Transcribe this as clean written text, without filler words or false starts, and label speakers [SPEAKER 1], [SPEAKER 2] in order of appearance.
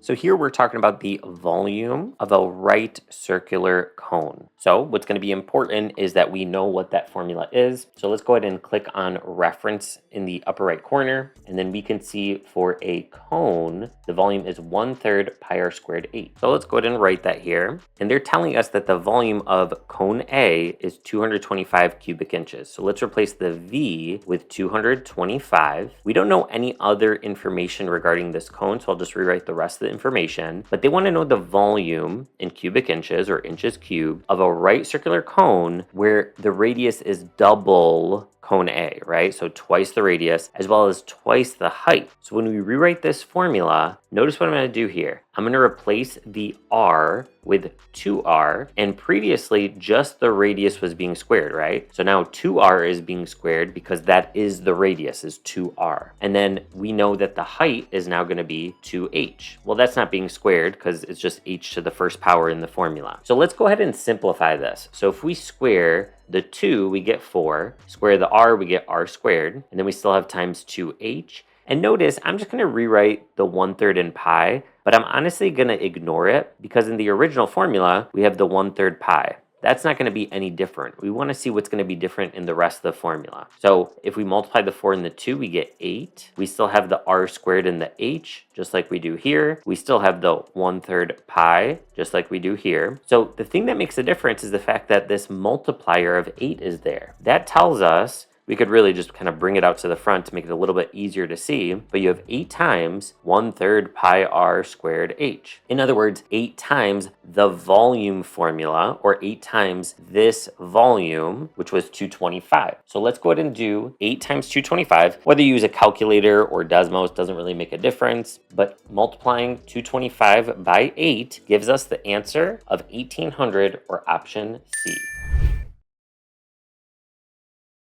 [SPEAKER 1] So here we're talking about the volume of a right circular cone. So what's going to be important is that we know what that formula is. So let's go ahead and click on reference in the upper right corner. And then we can see for a cone, the volume is 1/3 pi r squared 8. So let's go ahead and write that here. And they're telling us that the volume of cone A is 225 cubic inches. So let's replace the V with 225. We don't know any other information regarding this cone, so I'll just rewrite the rest of the information. But they want to know the volume in cubic inches or inches cubed of a right circular cone where the radius is double cone A, right? So twice the radius as well as twice the height. So when we rewrite this formula, notice what I'm going to do here. I'm going to replace the R with 2R, and previously just the radius was being squared, right? So now 2R is being squared because that is the radius, is 2R. And then we know that the height is now going to be 2h. Well, that's not being squared because it's just h to the first power in the formula. So let's go ahead and simplify this. So if we square the 2, we get 4. Square the r, we get r squared. And then we still have times 2h. And notice, I'm just going to rewrite the 1/3 in pi, but I'm honestly going to ignore it because in the original formula, we have the 1/3 pi. That's not going to be any different. We want to see what's going to be different in the rest of the formula. So if we multiply the 4 and the 2, we get 8. We still have the r squared and the h, just like we do here. We still have the 1/3 pi, just like we do here. So the thing that makes a difference is the fact that this multiplier of 8 is there. That tells us we could really just kind of bring it out to the front to make it a little bit easier to see, but you have 8 times 1/3 pi r squared h. In other words, 8 times the volume formula, or 8 times this volume, which was 225. So let's go ahead and do 8 times 225. Whether you use a calculator or Desmos doesn't really make a difference, but multiplying 225 by 8 gives us the answer of 1800, or option C.